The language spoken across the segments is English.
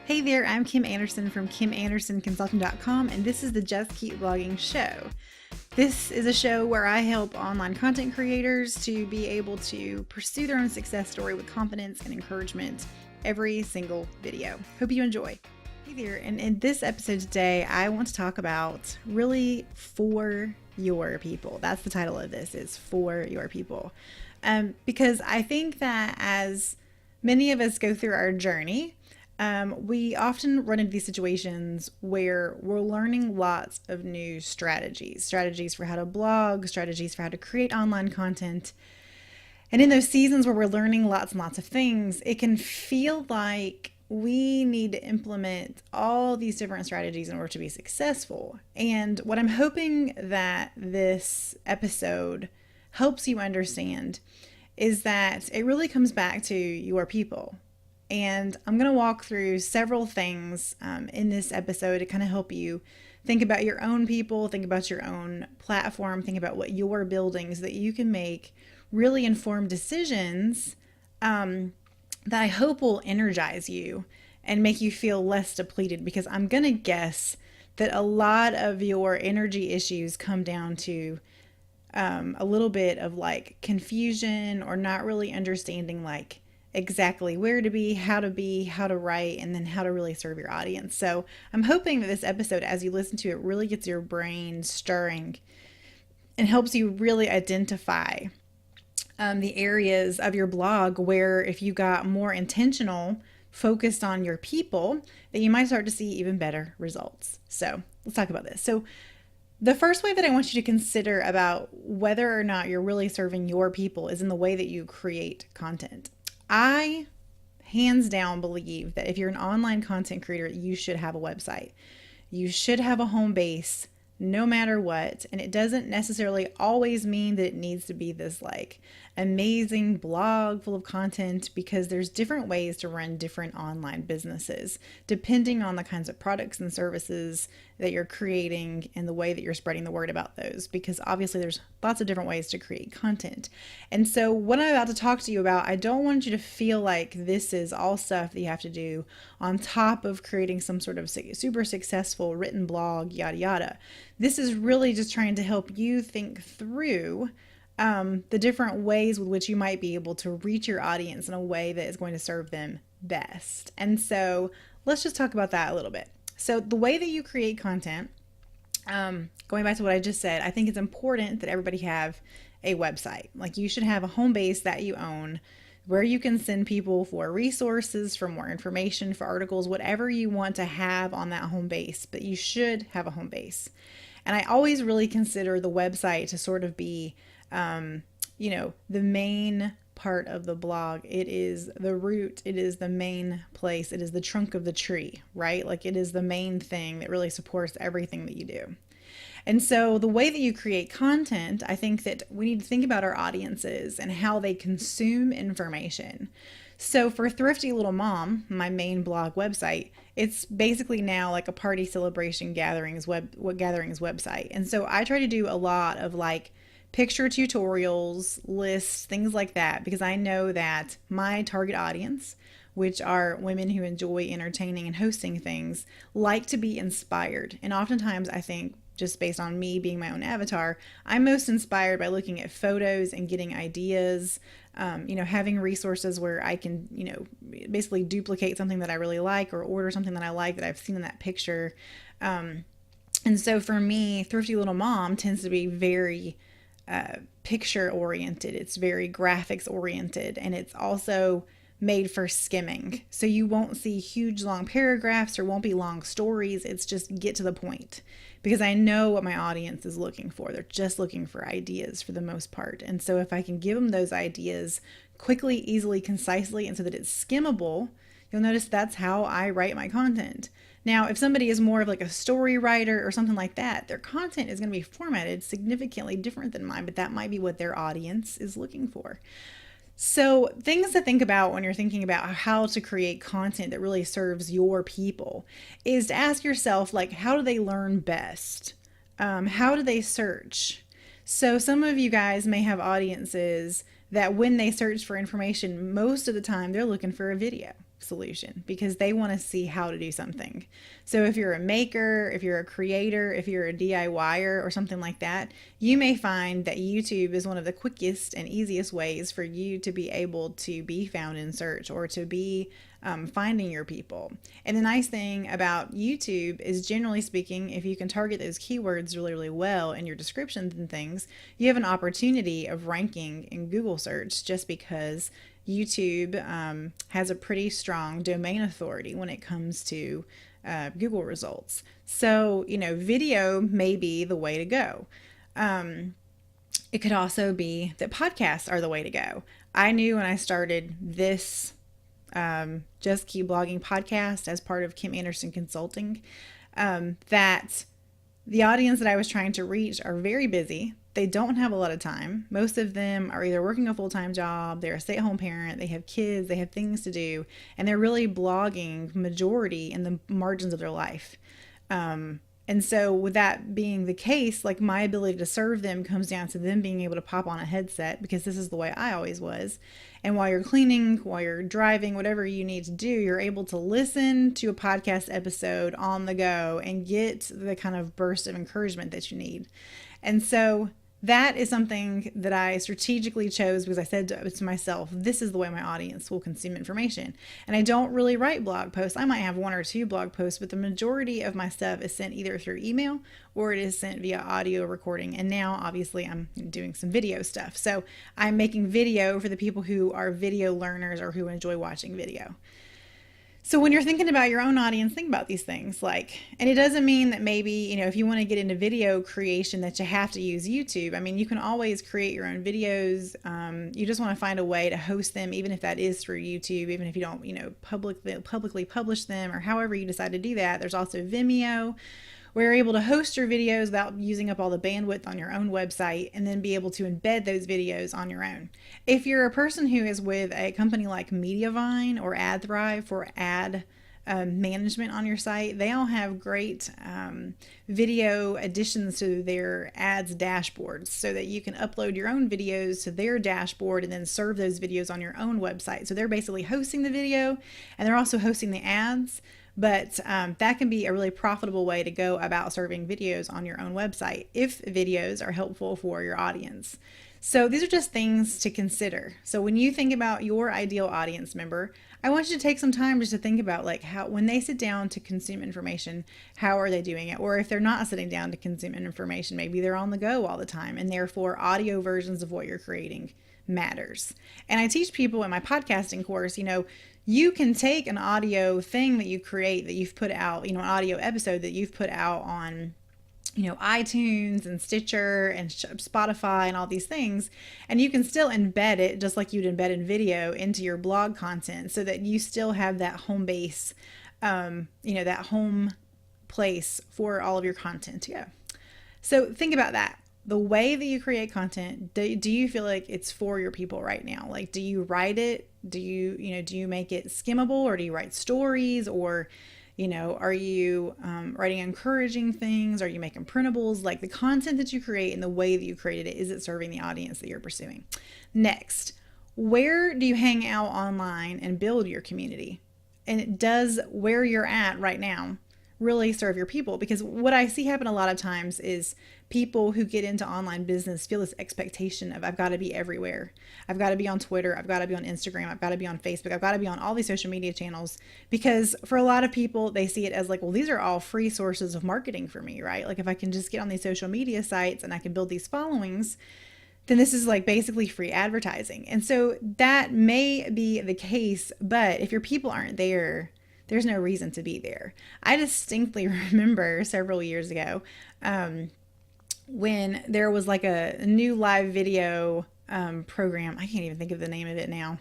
Hey there, I'm Kim Anderson from KimAndersonConsulting.com, and this is the Just Keep Blogging show. This is a show where I help online content creators to be able to pursue their own success story with confidence and encouragement every single video. Hope you enjoy. Hey there, and in this episode today, I want to talk about really for your people. That's the title of this, is for your people. Because I think that as many of us go through our journey, we often run into these situations where we're learning lots of new strategies for how to blog, strategies for how to create online content. And in those seasons where we're learning lots and lots of things, it can feel like we need to implement all these different strategies in order to be successful. And what I'm hoping that this episode helps you understand is that it really comes back to your people. And I'm going to walk through several things in this episode to kind of help you think about your own people, think about your own platform, think about what you're building so that you can make really informed decisions that I hope will energize you and make you feel less depleted, because I'm going to guess that a lot of your energy issues come down to a little bit of like confusion or not really understanding like exactly where to be, how to write, and then how to really serve your audience. So I'm hoping that this episode, as you listen to it, really gets your brain stirring and helps you really identify the areas of your blog where if you got more intentional, focused on your people, that you might start to see even better results. So let's talk about this. So the first way that I want you to consider about whether or not you're really serving your people is in the way that you create content. I hands down believe that if you're an online content creator, you should have a website. You should have a home base no matter what. And it doesn't necessarily always mean that it needs to be this like amazing blog full of content, because there's different ways to run different online businesses depending on the kinds of products and services that you're creating and the way that you're spreading the word about those, because obviously there's lots of different ways to create content. And so what I'm about to talk to you about, I don't want you to feel like this is all stuff that you have to do on top of creating some sort of super successful written blog, yada yada. This is really just trying to help you think through the different ways with which you might be able to reach your audience in a way that is going to serve them best. And so let's just talk about that a little bit. So the way that you create content, going back to what I just said, I think it's important that everybody have a website. Like you should have a home base that you own where you can send people for resources, for more information, for articles, whatever you want to have on that home base, but you should have a home base. And I always really consider the website to sort of be the main part of the blog. It is the root, it is the main place, it is the trunk of the tree, right? Like it is the main thing that really supports everything that you do. And so the way that you create content, I think that we need to think about our audiences and how they consume information. So for Thrifty Little Mom, my main blog website, it's basically now like a party celebration gatherings website. And so I try to do a lot of like picture tutorials, lists, things like that, because I know that my target audience, which are women who enjoy entertaining and hosting things, like to be inspired. And oftentimes I think, just based on me being my own avatar, I'm most inspired by looking at photos and getting ideas, having resources where I can, basically duplicate something that I really like or order something that I like that I've seen in that picture. And so for me, Thrifty Little Mom tends to be very picture oriented. It's very graphics oriented, and it's also made for skimming. So you won't see huge long paragraphs or won't be long stories. It's just get to the point, because I know what my audience is looking for. They're just looking for ideas for the most part. And so if I can give them those ideas quickly, easily, concisely, and so that it's skimmable, you'll notice that's how I write my content. Now, if somebody is more of like a story writer or something like that, their content is going to be formatted significantly different than mine, but that might be what their audience is looking for. So things to think about when you're thinking about how to create content that really serves your people is to ask yourself, like, how do they learn best? How do they search? So some of you guys may have audiences that when they search for information, most of the time they're looking for a video. solution because they want to see how to do something. So if you're a maker, if you're a creator, if you're a DIYer or something like that, you may find that YouTube is one of the quickest and easiest ways for you to be able to be found in search or to be finding your people. And the nice thing about YouTube is, generally speaking, if you can target those keywords really, really well in your descriptions and things, you have an opportunity of ranking in Google search just because YouTube has a pretty strong domain authority when it comes to Google results. So, video may be the way to go. It could also be that podcasts are the way to go. I knew when I started this Just Keep Blogging podcast as part of Kim Anderson Consulting that the audience that I was trying to reach are very busy. They don't have a lot of time. Most of them are either working a full-time job, they're a stay-at-home parent, they have kids, they have things to do, and they're really blogging majority in the margins of their life. And so with that being the case, like, my ability to serve them comes down to them being able to pop on a headset, because this is the way I always was. And while you're cleaning, while you're driving, whatever you need to do, you're able to listen to a podcast episode on the go and get the kind of burst of encouragement that you need. And so that is something that I strategically chose because I said to myself, this is the way my audience will consume information. And I don't really write blog posts. I might have one or two blog posts, but the majority of my stuff is sent either through email or it is sent via audio recording. And now, obviously, I'm doing some video stuff. So I'm making video for the people who are video learners or who enjoy watching video. So when you're thinking about your own audience, think about these things. And it doesn't mean that maybe, if you want to get into video creation that you have to use YouTube. I mean, you can always create your own videos. You just want to find a way to host them, even if that is through YouTube, even if you don't, publicly publish them, or however you decide to do that. There's also Vimeo, where you're able to host your videos without using up all the bandwidth on your own website, and then be able to embed those videos on your own. If you're a person who is with a company like Mediavine or AdThrive for ad management on your site, they all have great video additions to their ads dashboards so that you can upload your own videos to their dashboard and then serve those videos on your own website. So they're basically hosting the video and they're also hosting the ads. But that can be a really profitable way to go about serving videos on your own website if videos are helpful for your audience. So these are just things to consider. So when you think about your ideal audience member, I want you to take some time just to think about how, when they sit down to consume information, how are they doing it? Or if they're not sitting down to consume information, maybe they're on the go all the time, and therefore audio versions of what you're creating matters. And I teach people in my podcasting course, you can take an audio thing that you create, that you've put out, an audio episode that you've put out on, iTunes and Stitcher and Spotify and all these things, and you can still embed it just like you'd embed in video into your blog content so that you still have that home base, that home place for all of your content to go. So think about that. The way that you create content, do you feel like it's for your people right now? Do you write it? Do you make it skimmable, or do you write stories, or, are you writing encouraging things? Are you making printables? The content that you create and the way that you created it, is it serving the audience that you're pursuing? Next, where do you hang out online and build your community? And does where you're at right now really serve your people? Because what I see happen a lot of times is people who get into online business feel this expectation of, I've got to be everywhere. I've got to be on Twitter. I've got to be on Instagram. I've got to be on Facebook. I've got to be on all these social media channels, because for a lot of people, they see it as well, these are all free sources of marketing for me, right? If I can just get on these social media sites and I can build these followings, then this is basically free advertising. And so that may be the case, but if your people aren't there, there's no reason to be there. I distinctly remember several years ago when there was a new live video program. I can't even think of the name of it now,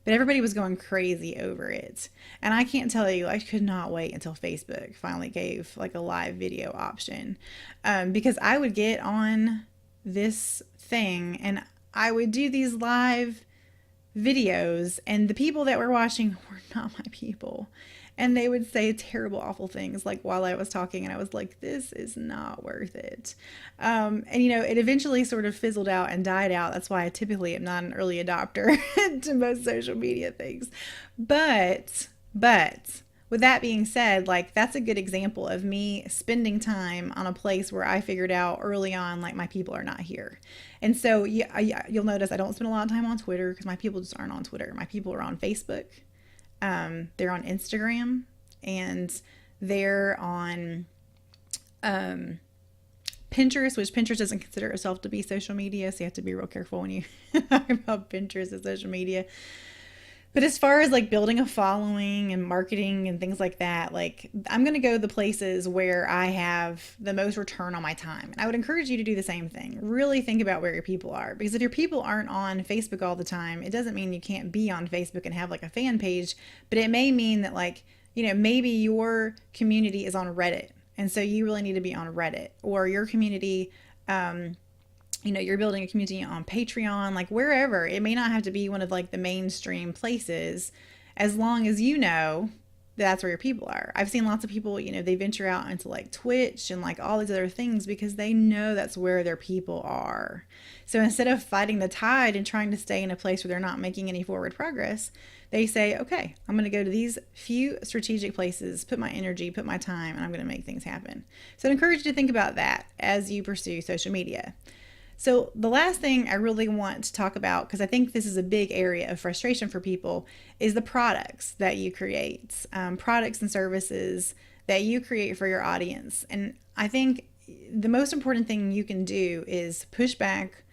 but everybody was going crazy over it. And I can't tell you, I could not wait until Facebook finally gave a live video option, because I would get on this thing and I would do these live videos, and the people that were watching were not my people. And they would say terrible, awful things like while I was talking, and I was like, this is not worth it. And it eventually sort of fizzled out and died out. That's why I typically am not an early adopter to most social media things. But with that being said, like, that's a good example of me spending time on a place where I figured out early on, like, my people are not here. And so you'll notice I don't spend a lot of time on Twitter because my people just aren't on Twitter. My people are on Facebook. They're on Instagram, and they're on Pinterest, which Pinterest doesn't consider itself to be social media. So you have to be real careful when you talk about Pinterest as social media. But as far as like building a following and marketing and things like that, like, I'm going to go the places where I have the most return on my time. And I would encourage you to do the same thing. Really think about where your people are, because if your people aren't on Facebook all the time, it doesn't mean you can't be on Facebook and have like a fan page, but it may mean that, like, maybe your community is on Reddit. And so you really need to be on Reddit, or your community, you're building a community on Patreon, like wherever. It may not have to be one of like the mainstream places, as long as that's where your people are. I've seen lots of people, they venture out into like Twitch and like all these other things because they know that's where their people are. So instead of fighting the tide and trying to stay in a place where they're not making any forward progress, they say, okay, I'm going to go to these few strategic places, put my energy, put my time, and I'm going to make things happen. So I encourage you to think about that as you pursue social media. So the last thing I really want to talk about, because I think this is a big area of frustration for people, is the products that you create, products and services that you create for your audience. And I think the most important thing you can do is push back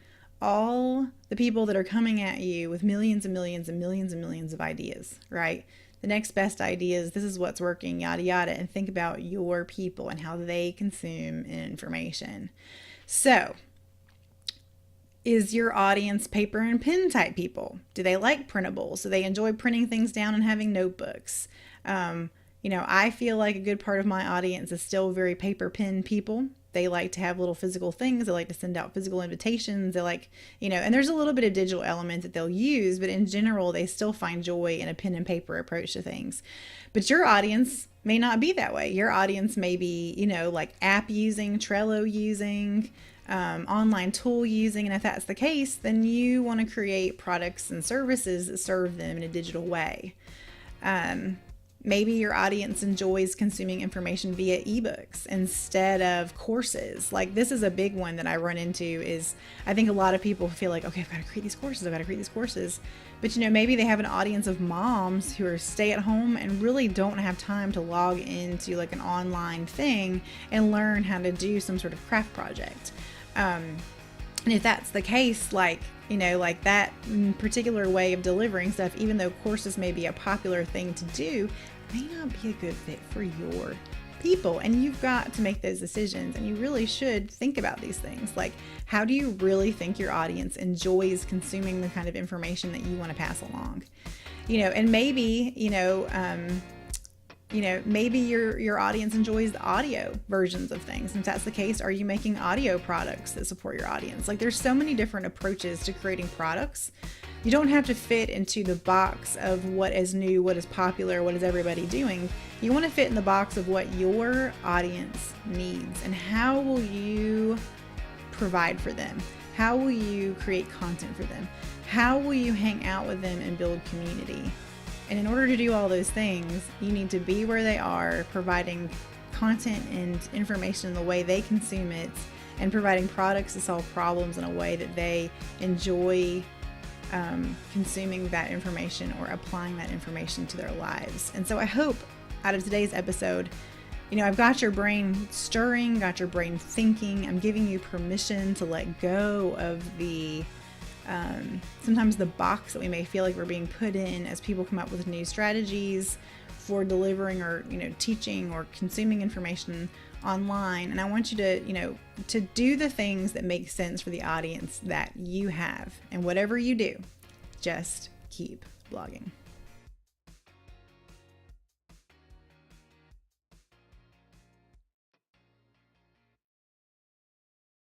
all the people that are coming at you with millions and millions and millions and millions of ideas, right? The next best ideas, this is what's working, yada, yada, and think about your people and how they consume information. So, is your audience paper and pen type people? Do they like printables? Do they enjoy printing things down and having notebooks? I feel like a good part of my audience is still very paper pen people. They like to have little physical things. They like to send out physical invitations. They like, and there's a little bit of digital element that they'll use, but in general, they still find joy in a pen and paper approach to things. But your audience may not be that way. Your audience may be, like app using, Trello using, online tool using. And if that's the case, then you want to create products and services that serve them in a digital way. Maybe your audience enjoys consuming information via ebooks instead of courses. Like, this is a big one that I run into is I think a lot of people feel like, okay, I've got to create these courses. But maybe they have an audience of moms who are stay at home and really don't have time to log into like an online thing and learn how to do some sort of craft project. And if that's the case, like that particular way of delivering stuff, even though courses may be a popular thing to do, may not be a good fit for your people. And you've got to make those decisions, and you really should think about these things. Like, how do you really think your audience enjoys consuming the kind of information that you want to pass along? And maybe, maybe your audience enjoys the audio versions of things. And if that's the case, are you making audio products that support your audience? Like, there's so many different approaches to creating products. You don't have to fit into the box of what is new, what is popular, what is everybody doing. You want to fit in the box of what your audience needs, and how will you provide for them? How will you create content for them? How will you hang out with them and build community? And in order to do all those things, you need to be where they are, providing content and information in the way they consume it, and providing products to solve problems in a way that they enjoy consuming that information or applying that information to their lives. And so I hope out of today's episode, I've got your brain stirring, got your brain thinking. I'm giving you permission to let go of the sometimes the box that we may feel like we're being put in as people come up with new strategies for delivering or teaching or consuming information online. And I want you to to do the things that make sense for the audience that you have. And whatever you do, just keep blogging.